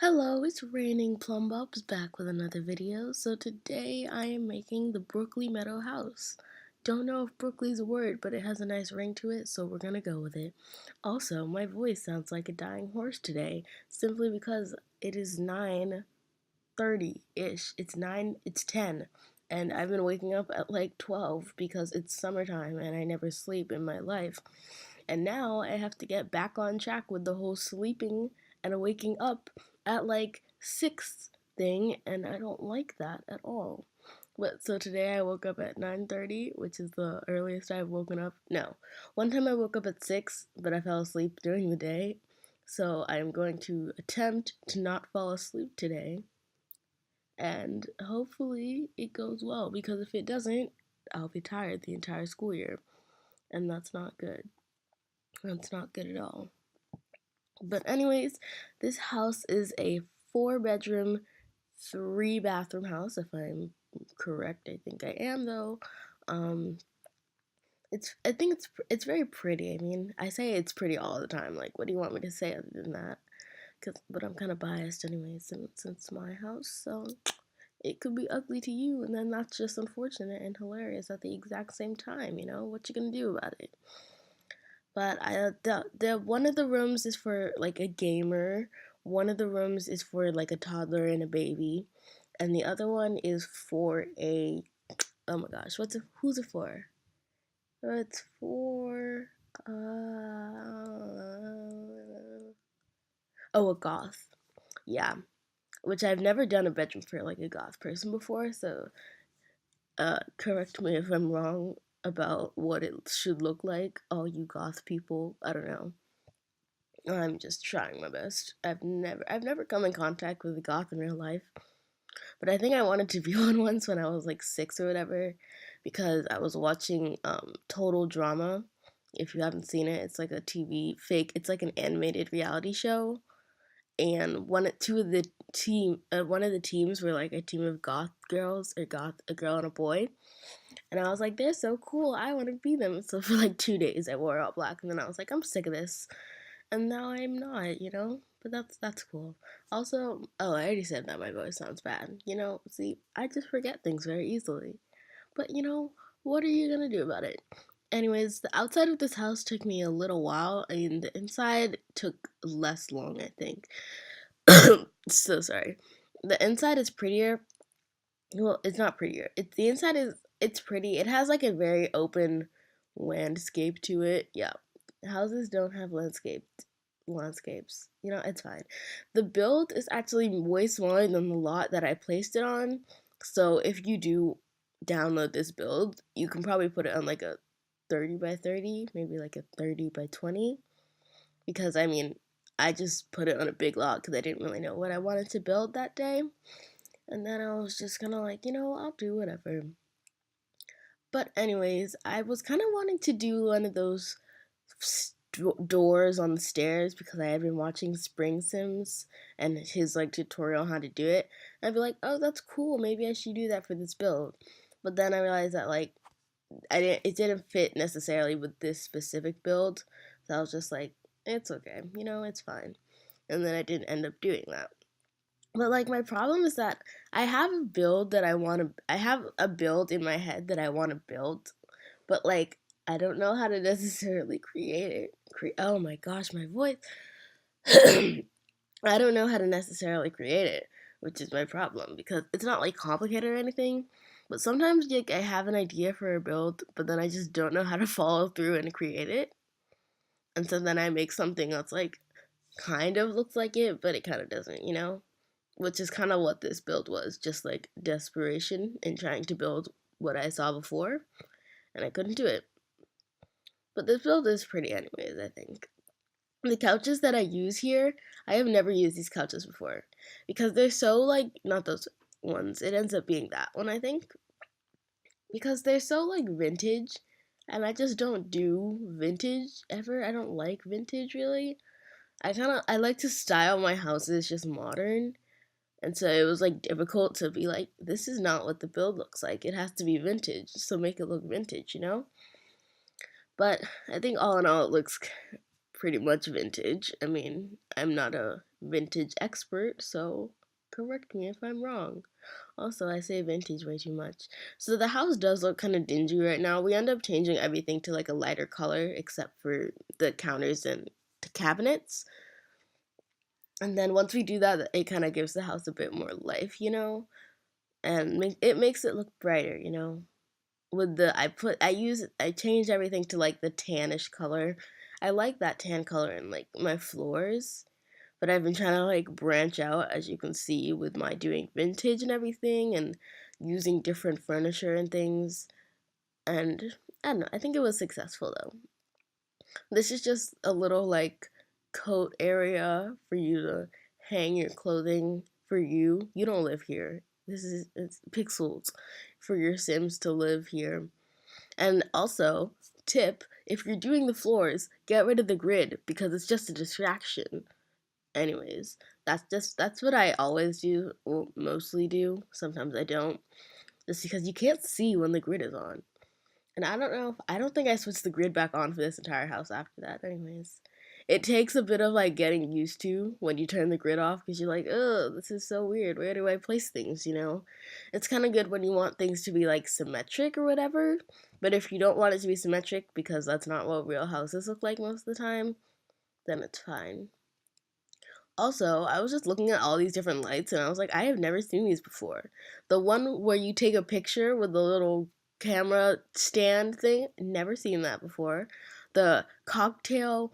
Hello, it's raining Plumbobs back with another video. So today I am making the Brookly Meadow house. Don't know if Brookly's a word, but it has a nice ring to it, so we're gonna go with it. Also, my voice sounds like a dying horse today, simply because it is 9:30-ish. It's 10, and I've been waking up at like 12 because it's summertime and I never sleep in my life. And now I have to get back on track with the whole sleeping and waking up at like 6 thing, and I don't like that at all. But so today I woke up at 9:30, which is the earliest I've woken up. No, one time I woke up at 6, but I fell asleep during the day. So I'm going to attempt to not fall asleep today, and hopefully it goes well, because if it doesn't, I'll be tired the entire school year, and that's not good. That's not good at all. But anyways, this house is a 4-bedroom, 3-bathroom house, if I'm correct. I think I am though. Um, I think it's very pretty. I mean, I say it's pretty all the time. Like, what do you want me to say other than that? But I'm kind of biased anyway, since it's my house. So it could be ugly to you, and then that's just unfortunate and hilarious at the exact same time. You know, what you gonna do about it? But the one of the rooms is for like a gamer. One of the rooms is for like a toddler and a baby, and the other one is for a, oh my gosh, who's it for? It's for a goth. Yeah, which I've never done a bedroom for like a goth person before, so correct me if I'm wrong about what it should look like, all you goth people. I don't know. I'm just trying my best. I've never come in contact with a goth in real life, but I think I wanted to be one once when I was like 6 or whatever, because I was watching Total Drama. If you haven't seen it, it's like a TV fake. It's like an animated reality show, and one of the teams were like a team of goth girls, or goth a girl and a boy, and I was like, they're so cool. I want to be them. So for like 2 days, I wore all black, and then I was like, I'm sick of this, and now I'm not, But that's cool. Also, oh, I already said that my voice sounds bad. See, I just forget things very easily. But what are you gonna do about it? Anyways, the outside of this house took me a little while, and the inside took less long, I think. So sorry. The inside is prettier. Well, it's not prettier. The inside it's pretty. It has like a very open landscape to it. Yeah. Houses don't have landscapes. It's fine. The build is actually way smaller than the lot that I placed it on. So if you do download this build, you can probably put it on like a 30 by 30, maybe like a 30 by 20. Because I mean, I just put it on a big lot because I didn't really know what I wanted to build that day. And then I was just kind of like, I'll do whatever. But anyways, I was kind of wanting to do one of those doors on the stairs, because I had been watching Spring Sims and his like tutorial on how to do it. And I'd be like, oh, that's cool. Maybe I should do that for this build. But then I realized that like it didn't fit necessarily with this specific build. So I was just like, it's okay. It's fine. And then I didn't end up doing that. But like my problem is that I have a build in my head that I want to build, but like I don't know how to necessarily create it. Oh my gosh, my voice. I don't know how to necessarily create it, which is my problem, because it's not like complicated or anything. But sometimes like I have an idea for a build, but then I just don't know how to follow through and create it. And so then I make something that's like kind of looks like it, but it kind of doesn't. Which is kind of what this build was, just like desperation in trying to build what I saw before, and I couldn't do it. But this build is pretty anyways, I think. The couches that I use here, I have never used these couches before, because they're so like, not those ones, it ends up being that one, I think, because they're so like vintage, and I just don't do vintage ever. I don't like vintage really. I like to style my houses just modern. And so it was like difficult to be like, this is not what the build looks like. It has to be vintage, so make it look vintage. But I think all in all, it looks pretty much vintage. I mean, I'm not a vintage expert, so correct me if I'm wrong. Also, I say vintage way too much. So the house does look kind of dingy right now. We end up changing everything to like a lighter color except for the counters and the cabinets. And then once we do that, it kind of gives the house a bit more life. And it makes it look brighter. With the I changed everything to like the tannish color. I like that tan color in like my floors, but I've been trying to like branch out, as you can see, with my doing vintage and everything, and using different furniture and things. And I don't know, I think it was successful though. This is just a little like coat area for you to hang your clothing for you. You don't live here. It's pixels for your Sims to live here. And also, tip, if you're doing the floors, get rid of the grid because it's just a distraction. Anyways, that's what I always do, or mostly do. Sometimes I don't. Just because you can't see when the grid is on. And I don't think I switched the grid back on for this entire house after that. Anyways, it takes a bit of like getting used to when you turn the grid off because you're like, oh, this is so weird. Where do I place things? It's kind of good when you want things to be like symmetric or whatever. But if you don't want it to be symmetric because that's not what real houses look like most of the time, then it's fine. Also, I was just looking at all these different lights and I was like, I have never seen these before. The one where you take a picture with the little camera stand thing, never seen that before. The cocktail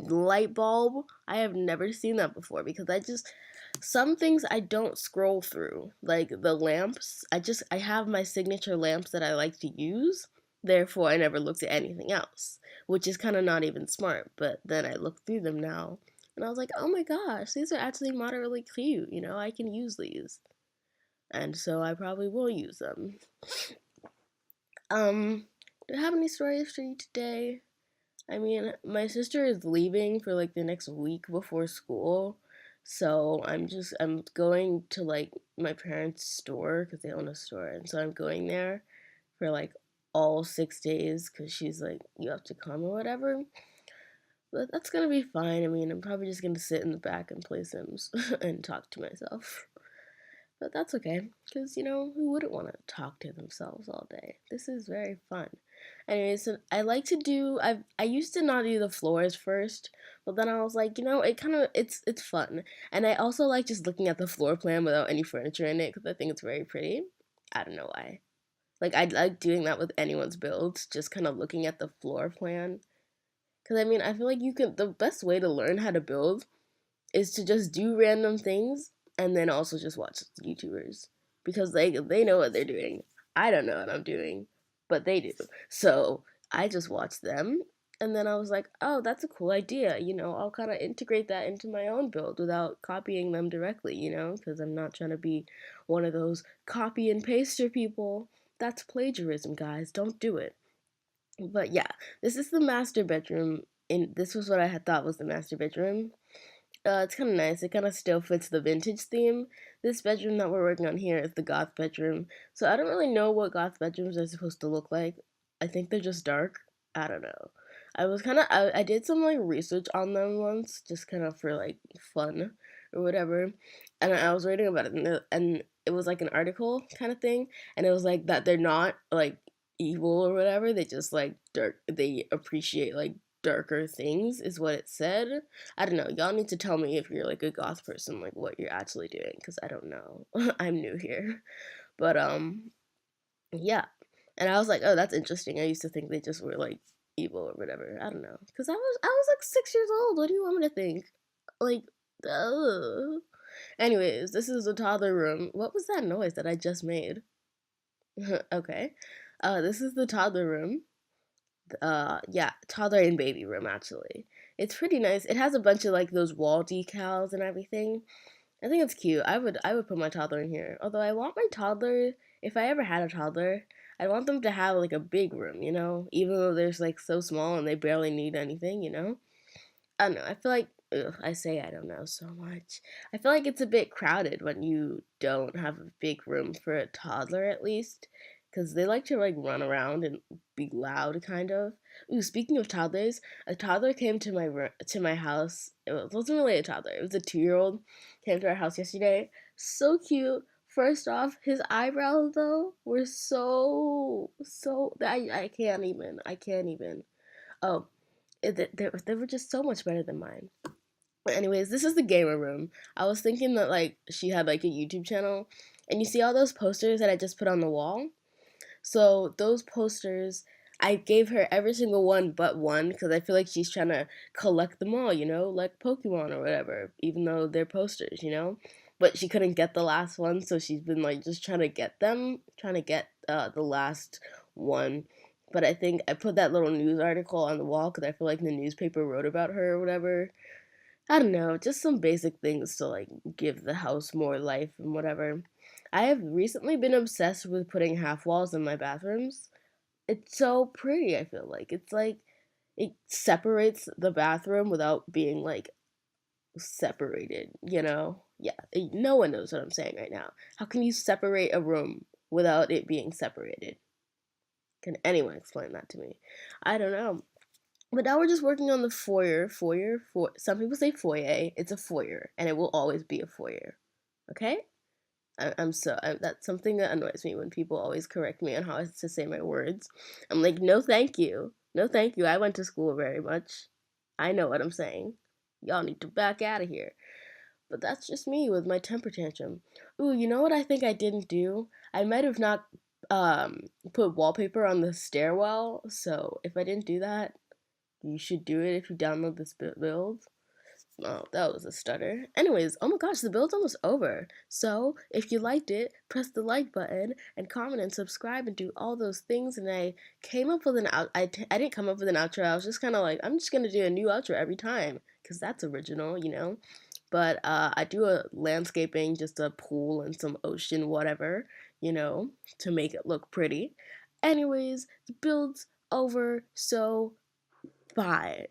light bulb, I have never seen that before because some things I don't scroll through. Like the lamps, I have my signature lamps that I like to use. Therefore, I never looked at anything else, which is kind of not even smart. But then I look through them now and I was like, oh my gosh, these are actually moderately cute. I can use these. And so I probably will use them. Do I have any stories for you today? I mean, my sister is leaving for like the next week before school. So I'm going to like my parents' store because they own a store. And so I'm going there for like all 6 days because she's like, you have to come or whatever. But that's gonna be fine. I mean, I'm probably just gonna sit in the back and play Sims and talk to myself. But that's okay, because, who wouldn't want to talk to themselves all day? This is very fun. Anyways, so I used to not do the floors first, but then I was like, it's fun. And I also like just looking at the floor plan without any furniture in it, because I think it's very pretty. I don't know why. Like, I like doing that with anyone's builds, just kind of looking at the floor plan. Because, I mean, I feel like the best way to learn how to build is to just do random things and then also just watch YouTubers because they know what they're doing. I don't know what I'm doing, but they do. So I just watched them and then I was like, oh, that's a cool idea. I'll kind of integrate that into my own build without copying them directly, because I'm not trying to be one of those copy and paster people. That's plagiarism, guys. Don't do it. But yeah, this is the master bedroom. This was what I had thought was the master bedroom. It's kind of nice. It kind of still fits the vintage theme. This bedroom that we're working on here is the goth bedroom. So I don't really know what goth bedrooms are supposed to look like. I think they're just dark. I don't know. I did some like research on them once, just kind of for like fun or whatever. And I was reading about it, and it was like an article kind of thing, and it was like that they're not like evil or whatever. They just like dark. They appreciate like darker things is what it said. I don't know. Y'all need to tell me if you're like a goth person, like what you're actually doing, because I don't know. I'm new here, but yeah. And I was like, oh, that's interesting. I used to think they just were like evil or whatever. I don't know, because I was like 6 years old. What do you want me to think? Like, anyways, this is the toddler room. What was that noise that I just made? Okay, this is the toddler room. Yeah, toddler and baby room actually. It's pretty nice. It has a bunch of like those wall decals and everything. I think it's cute. I would put my toddler in here. Although I want my toddler, if I ever had a toddler, I want them to have like a big room, even though they're like so small and they barely need anything. I don't know. I feel like I say I don't know so much. I feel like it's a bit crowded when you don't have a big room for a toddler at least. because they like to like run around and be loud, kind of. Ooh, speaking of toddlers, a toddler came to my house. Wasn't really a toddler. It was a 2-year-old. Came to our house yesterday. So cute. First off, his eyebrows though were so I can't even. I can't even. Oh, they were just so much better than mine. But anyways, this is the gamer room. I was thinking that like she had like a YouTube channel, and you see all those posters that I just put on the wall. So those posters, I gave her every single one but one because I feel like she's trying to collect them all, like Pokemon or whatever, even though they're posters. But she couldn't get the last one, so she's been like just trying to get them, trying to get the last one. But I think I put that little news article on the wall because I feel like the newspaper wrote about her or whatever. I don't know, just some basic things to like give the house more life and whatever. I have recently been obsessed with putting half walls in my bathrooms. It's so pretty, I feel like. It's like it separates the bathroom without being like separated. Yeah, no one knows what I'm saying right now. How can you separate a room without it being separated? Can anyone explain that to me? I don't know. But now we're just working on the foyer. Some people say foyer. It's a foyer, and it will always be a foyer. Okay? That's something that annoys me when people always correct me on how to say my words. I'm like, no, thank you. No, thank you. I went to school very much. I know what I'm saying. Y'all need to back out of here. But that's just me with my temper tantrum. Ooh, you know what I think I didn't do? I might have not put wallpaper on the stairwell. So if I didn't do that, you should do it if you download this build. Oh, that was a stutter. Anyways, oh my gosh, the build's almost over. So, if you liked it, press the like button and comment and subscribe and do all those things. And I came up with I didn't come up with an outro. I was just kind of like, I'm just going to do a new outro every time because that's original. But I do a landscaping, just a pool and some ocean, whatever, to make it look pretty. Anyways, the build's over, so bye.